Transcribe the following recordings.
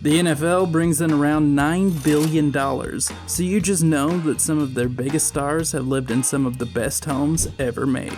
The NFL brings in around $9 billion, so you just know that some of their biggest stars have lived in some of the best homes ever made.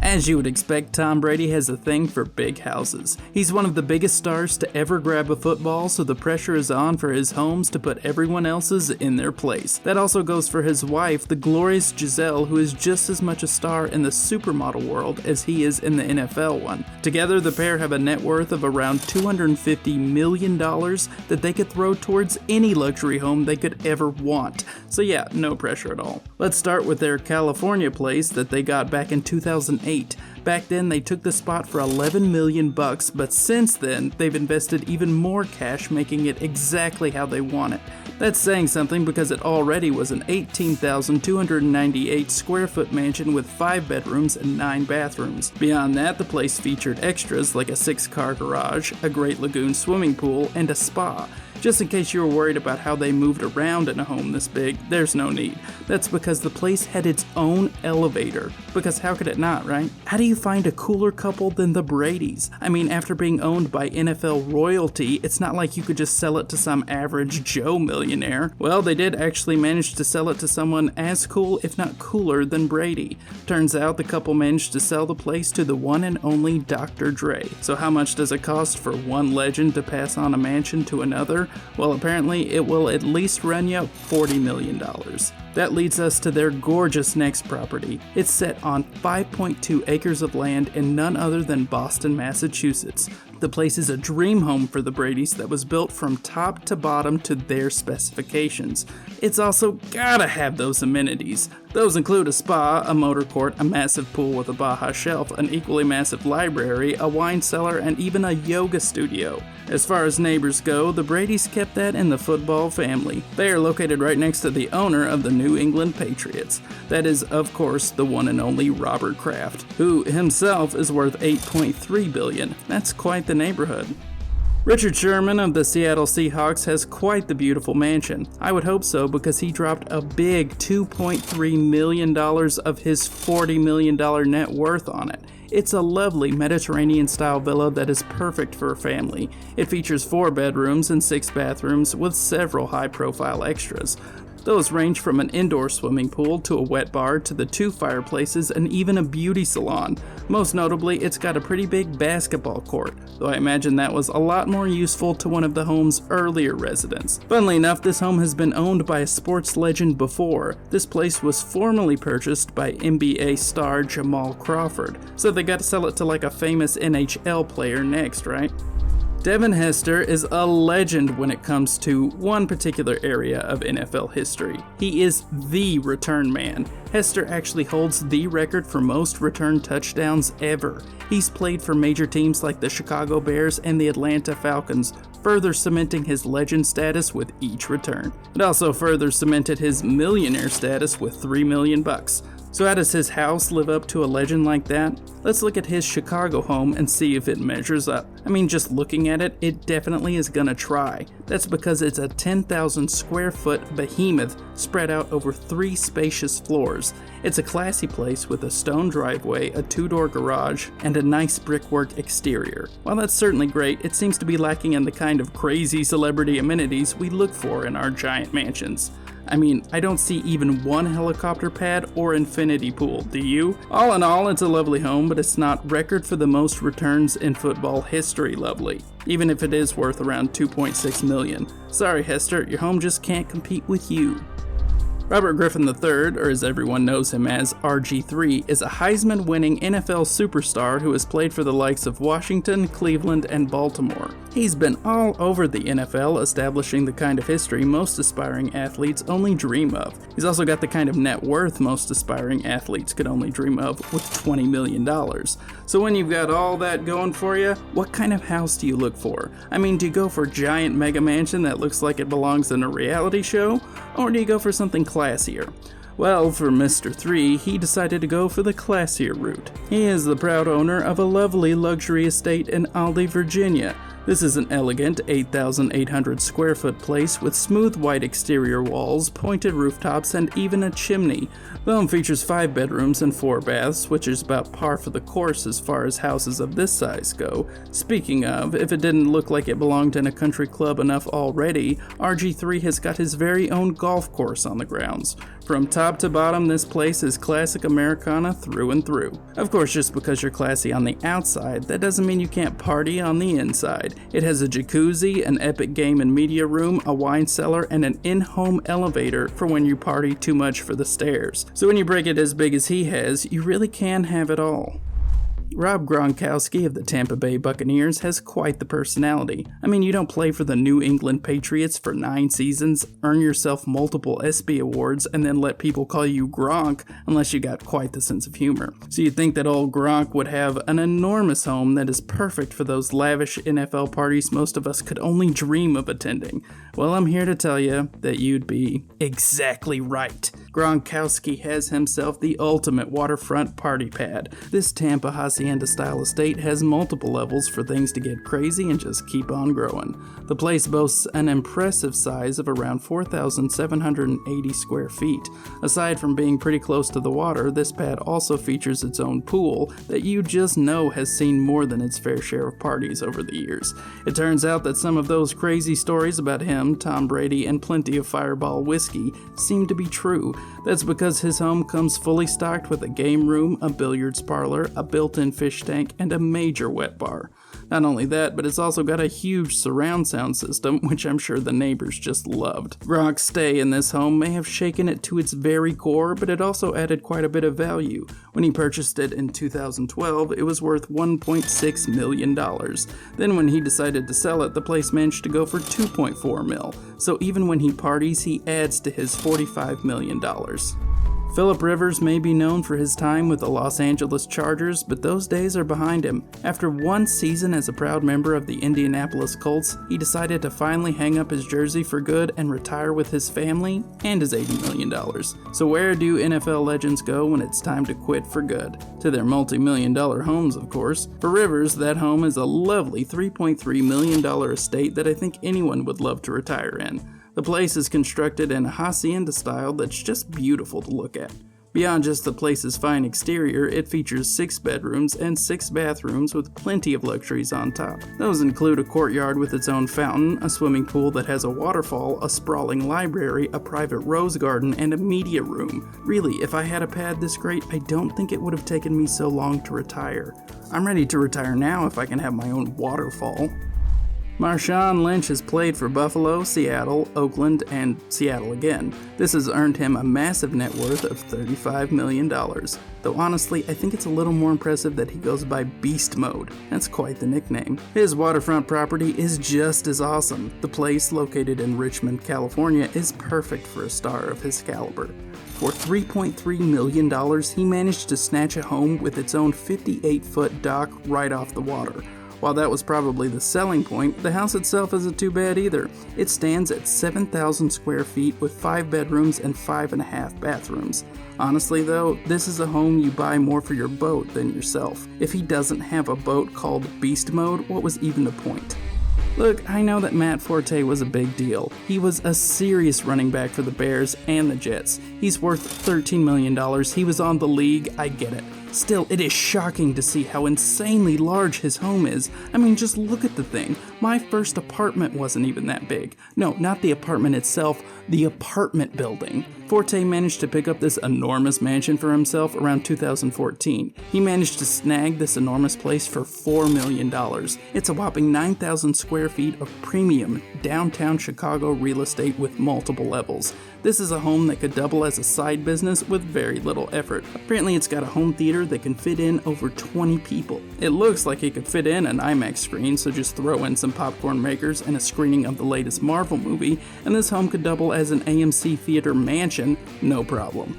As you would expect, Tom Brady has a thing for big houses. He's one of the biggest stars to ever grab a football, so the pressure is on for his homes to put everyone else's in their place. That also goes for his wife, the glorious Giselle, who is just as much a star in the supermodel world as he is in the NFL one. Together, the pair have a net worth of around $250 million that they could throw towards any luxury home they could ever want. So yeah, no pressure at all. Let's start with their California place that they got back in 2008. Back then they took the spot for $11 million, but since then they've invested even more cash, making it exactly how they want it. That's saying something because it already was an 18,298 square foot mansion with 5 bedrooms and 9 bathrooms. Beyond that, the place featured extras like a 6-car garage, a Great Lagoon swimming pool, and a spa. Just in case you were worried about how they moved around in a home this big, there's no need. That's because the place had its own elevator. Because how could it not, right? How do you find a cooler couple than the Bradys? I mean, after being owned by NFL royalty, it's not like you could just sell it to some average Joe millionaire. Well, they did actually manage to sell it to someone as cool, if not cooler, than Brady. Turns out the couple managed to sell the place to the one and only Dr. Dre. So how much does it cost for one legend to pass on a mansion to another? Well, apparently it will at least run you $40 million. That leads us to their gorgeous next property. It's set on 5.2 acres of land in none other than Boston, Massachusetts. The place is a dream home for the Bradys that was built from top to bottom to their specifications. It's also gotta have those amenities. Those include a spa, a motor court, a massive pool with a Baja shelf, an equally massive library, a wine cellar, and even a yoga studio. As far as neighbors go, the Bradys kept that in the football family. They are located right next to the owner of the New England Patriots. That is, of course, the one and only Robert Kraft, who himself is worth $8.3 billion. That's quite the neighborhood. Richard Sherman of the Seattle Seahawks has quite the beautiful mansion. I would hope so because he dropped a big $2.3 million of his $40 million net worth on it. It's a lovely Mediterranean-style villa that is perfect for a family. It features 4 bedrooms and 6 bathrooms with several high-profile extras. Those range from an indoor swimming pool to a wet bar to the 2 fireplaces and even a beauty salon. Most notably, it's got a pretty big basketball court, though I imagine that was a lot more useful to one of the home's earlier residents. Funnily enough, this home has been owned by a sports legend before. This place was formerly purchased by NBA star Jamal Crawford, so they got to sell it to like a famous NHL player next, right? Devin Hester is a legend when it comes to one particular area of NFL history. He is the return man. Hester actually holds the record for most return touchdowns ever. He's played for major teams like the Chicago Bears and the Atlanta Falcons, further cementing his legend status with each return. It also further cemented his millionaire status with $3 million. So how does his house live up to a legend like that? Let's look at his Chicago home and see if it measures up. I mean, just looking at it, it definitely is gonna try. That's because it's a 10,000 square foot behemoth spread out over 3 spacious floors. It's a classy place with a stone driveway, a 2-door garage, and a nice brickwork exterior. While that's certainly great, it seems to be lacking in the kind of crazy celebrity amenities we look for in our giant mansions. I mean, I don't see even one helicopter pad or infinity pool, do you? All in all, it's a lovely home, but it's not record for the most returns in football history lovely, even if it is worth around $2.6 million. Sorry, Hester, your home just can't compete with you. Robert Griffin III, or as everyone knows him as RG3, is a Heisman-winning NFL superstar who has played for the likes of Washington, Cleveland, and Baltimore. He's been all over the NFL, establishing the kind of history most aspiring athletes only dream of. He's also got the kind of net worth most aspiring athletes could only dream of with $20 million. So when you've got all that going for you, what kind of house do you look for? I mean, do you go for a giant mega mansion that looks like it belongs in a reality show? Or do you go for something classier? Well, for Mr. 3, he decided to go for the classier route. He is the proud owner of a lovely luxury estate in Aldie, Virginia. This is an elegant 8,800 square foot place with smooth white exterior walls, pointed rooftops, and even a chimney. The home features 5 bedrooms and 4 baths, which is about par for the course as far as houses of this size go. Speaking of, if it didn't look like it belonged in a country club enough already, RG3 has got his very own golf course on the grounds. From top to bottom, this place is classic Americana through and through. Of course, just because you're classy on the outside, that doesn't mean you can't party on the inside. It has a jacuzzi, an epic game and media room, a wine cellar, and an in-home elevator for when you party too much for the stairs. So when you break it as big as he has, you really can have it all. Rob Gronkowski of the Tampa Bay Buccaneers has quite the personality. I mean, you don't play for the New England Patriots for 9 seasons, earn yourself multiple ESPY awards, and then let people call you Gronk unless you got quite the sense of humor. So you'd think that old Gronk would have an enormous home that is perfect for those lavish NFL parties most of us could only dream of attending. Well, I'm here to tell you that you'd be exactly right. Gronkowski has himself the ultimate waterfront party pad. This Tampa hacienda-style estate has multiple levels for things to get crazy and just keep on growing. The place boasts an impressive size of around 4,780 square feet. Aside from being pretty close to the water, this pad also features its own pool that you just know has seen more than its fair share of parties over the years. It turns out that some of those crazy stories about him, Tom Brady, and plenty of Fireball whiskey seem to be true. That's because his home comes fully stocked with a game room, a billiards parlor, a built-in fish tank, and a major wet bar. Not only that, but it's also got a huge surround sound system, which I'm sure the neighbors just loved. Gronk's stay in this home may have shaken it to its very core, but it also added quite a bit of value. When he purchased it in 2012, it was worth $1.6 million. Then when he decided to sell it, the place managed to go for $2.4 mil. So even when he parties, he adds to his $45 million. Phillip Rivers may be known for his time with the Los Angeles Chargers, but those days are behind him. After 1 season as a proud member of the Indianapolis Colts, he decided to finally hang up his jersey for good and retire with his family and his $80 million. So where do NFL legends go when it's time to quit for good? To their multi-million-dollar homes, of course. For Rivers, that home is a lovely $3.3 million estate that I think anyone would love to retire in. The place is constructed in a hacienda style that's just beautiful to look at. Beyond just the place's fine exterior, it features 6 bedrooms and 6 bathrooms with plenty of luxuries on top. Those include a courtyard with its own fountain, a swimming pool that has a waterfall, a sprawling library, a private rose garden, and a media room. Really, if I had a pad this great, I don't think it would have taken me so long to retire. I'm ready to retire now if I can have my own waterfall. Marshawn Lynch has played for Buffalo, Seattle, Oakland, and Seattle again. This has earned him a massive net worth of $35 million. Though honestly, I think it's a little more impressive that he goes by Beast Mode. That's quite the nickname. His waterfront property is just as awesome. The place, located in Richmond, California, is perfect for a star of his caliber. For $3.3 million, he managed to snatch a home with its own 58-foot dock right off the water. While that was probably the selling point, the house itself isn't too bad either. It stands at 7,000 square feet with 5 bedrooms and 5.5 bathrooms. Honestly though, this is a home you buy more for your boat than yourself. If he doesn't have a boat called Beast Mode, what was even the point? Look, I know that Matt Forte was a big deal. He was a serious running back for the Bears and the Jets. He's worth $13 million. He was on the league, I get it. Still, it is shocking to see how insanely large his home is. I mean, just look at the thing. My first apartment wasn't even that big. No, not the apartment itself, the apartment building. Forte managed to pick up this enormous mansion for himself around 2014. He managed to snag this enormous place for $4 million. It's a whopping 9,000 square feet of premium downtown Chicago real estate with multiple levels. This is a home that could double as a side business with very little effort. Apparently it's got a home theater that can fit in over 20 people. It looks like it could fit in an IMAX screen, so just throw in some popcorn makers and a screening of the latest Marvel movie, and this home could double as an AMC theater mansion, no problem.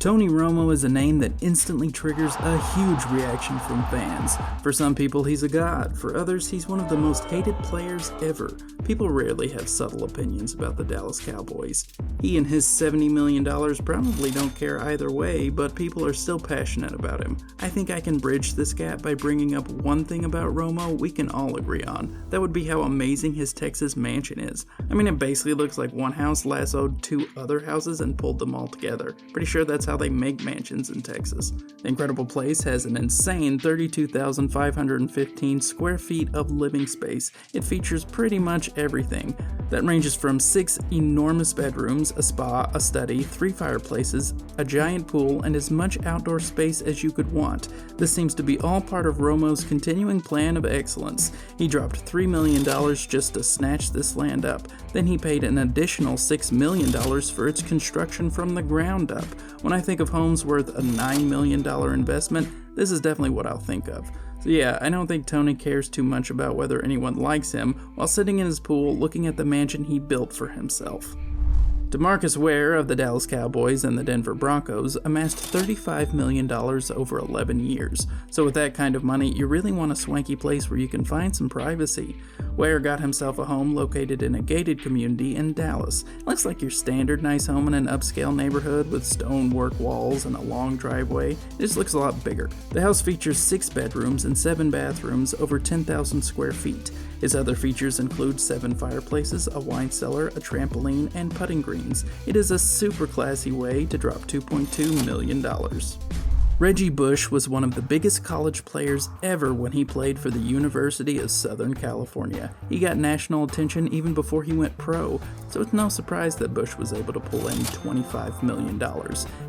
Tony Romo is a name that instantly triggers a huge reaction from fans. For some people, he's a god. For others, he's one of the most hated players ever. People rarely have subtle opinions about the Dallas Cowboys. He and his $70 million probably don't care either way, but people are still passionate about him. I think I can bridge this gap by bringing up one thing about Romo we can all agree on. That would be how amazing his Texas mansion is. I mean, it basically looks like one house lassoed two other houses and pulled them all together. Pretty sure that's how they make mansions in Texas. The incredible place has an insane 32,515 square feet of living space. It features pretty much everything. That ranges from 6 enormous bedrooms, a spa, a study, 3 fireplaces, a giant pool, and as much outdoor space as you could want. This seems to be all part of Romo's continuing plan of excellence. He dropped $3 million just to snatch this land up. Then he paid an additional $6 million for its construction from the ground up. When I think of homes worth a $9 million investment, this is definitely what I'll think of. So yeah, I don't think Tony cares too much about whether anyone likes him while sitting in his pool looking at the mansion he built for himself. DeMarcus Ware of the Dallas Cowboys and the Denver Broncos amassed $35 million over 11 years. So with that kind of money, you really want a swanky place where you can find some privacy. Ware got himself a home located in a gated community in Dallas. It looks like your standard nice home in an upscale neighborhood with stonework walls and a long driveway. It just looks a lot bigger. The house features 6 bedrooms and 7 bathrooms over 10,000 square feet. His other features include 7 fireplaces, a wine cellar, a trampoline, and putting greens. It is a super classy way to drop $2.2 million. Reggie Bush was one of the biggest college players ever when he played for the University of Southern California. He got national attention even before he went pro, so it's no surprise that Bush was able to pull in $25 million.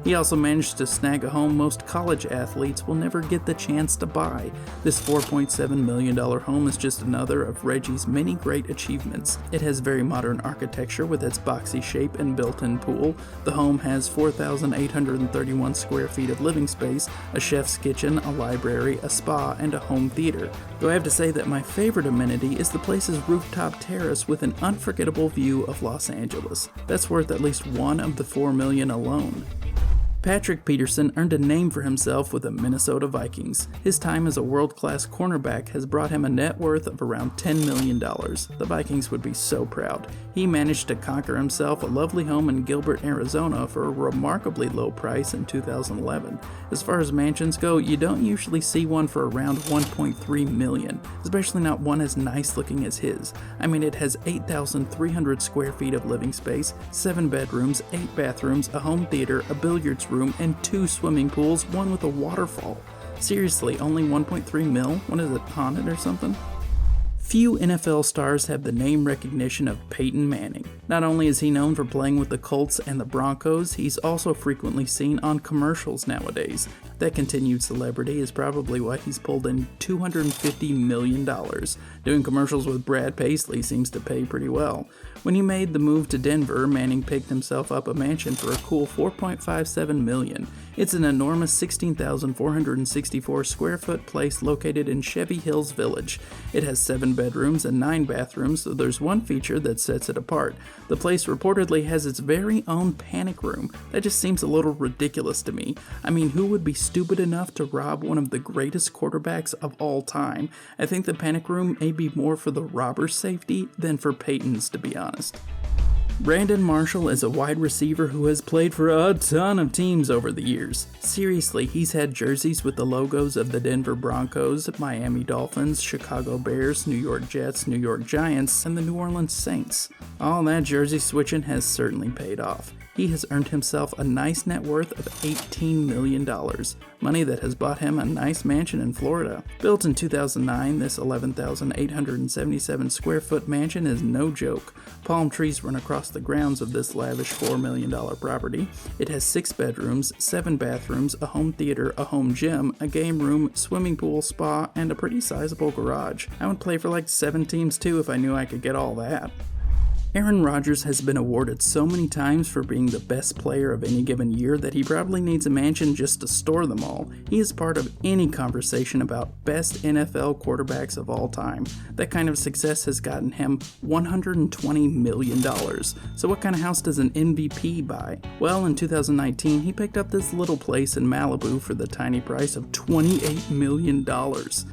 He also managed to snag a home most college athletes will never get the chance to buy. This $4.7 million home is just another of Reggie's many great achievements. It has very modern architecture with its boxy shape and built-in pool. The home has 4,831 square feet of living space, a chef's kitchen, a library, a spa, and a home theater. Though I have to say that my favorite amenity is the place's rooftop terrace with an unforgettable view of Los Angeles. That's worth at least one of the $4 million alone. Patrick Peterson earned a name for himself with the Minnesota Vikings. His time as a world-class cornerback has brought him a net worth of around $10 million. The Vikings would be so proud. He managed to conquer himself a lovely home in Gilbert, Arizona for a remarkably low price in 2011. As far as mansions go, you don't usually see one for around $1.3 million, especially not one as nice looking as his. I mean, it has 8,300 square feet of living space, 7 bedrooms, 8 bathrooms, a home theater, a billiards room, and 2 swimming pools, one with a waterfall. Seriously, only 1.3 mil? What is it, haunted or something? Few NFL stars have the name recognition of Peyton Manning. Not only is he known for playing with the Colts and the Broncos, he's also frequently seen on commercials nowadays. That continued celebrity is probably why he's pulled in $250 million. Doing commercials with Brad Paisley seems to pay pretty well. When he made the move to Denver, Manning picked himself up a mansion for a cool $4.57 million. It's an enormous 16,464 square foot place located in Chevy Hills Village. It has 7 bedrooms and 9 bathrooms, so there's one feature that sets it apart. The place reportedly has its very own panic room. That just seems a little ridiculous to me. I mean, who would be stupid enough to rob one of the greatest quarterbacks of all time? I think the panic room may be more for the robber's safety than for Peyton's, to be honest. Brandon Marshall is a wide receiver who has played for a ton of teams over the years. Seriously, he's had jerseys with the logos of the Denver Broncos, Miami Dolphins, Chicago Bears, New York Jets, New York Giants, and the New Orleans Saints. All that jersey switching has certainly paid off. He has earned himself a nice net worth of $18 million, money that has bought him a nice mansion in Florida. Built in 2009, this 11,877 square foot mansion is no joke. Palm trees run across the grounds of this lavish $4 million property. It has 6 bedrooms, 7 bathrooms, a home theater, a home gym, a game room, swimming pool, spa, and a pretty sizable garage. I would play for like 7 teams too if I knew I could get all that. Aaron Rodgers has been awarded so many times for being the best player of any given year that he probably needs a mansion just to store them all. He is part of any conversation about best NFL quarterbacks of all time. That kind of success has gotten him $120 million. So what kind of house does an MVP buy? Well, in 2019, he picked up this little place in Malibu for the tiny price of $28 million.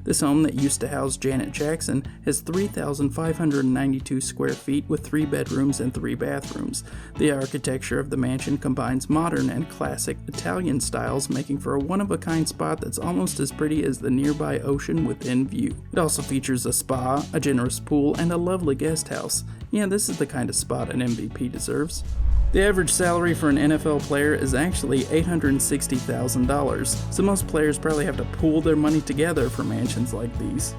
This home that used to house Janet Jackson has 3,592 square feet with 3 bedrooms and 3 bathrooms. The architecture of the mansion combines modern and classic Italian styles, making for a one-of-a-kind spot that's almost as pretty as the nearby ocean within view. It also features a spa, a generous pool, and a lovely guest house. Yeah, this is the kind of spot an MVP deserves. The average salary for an NFL player is actually $860,000, so most players probably have to pool their money together for mansions like these.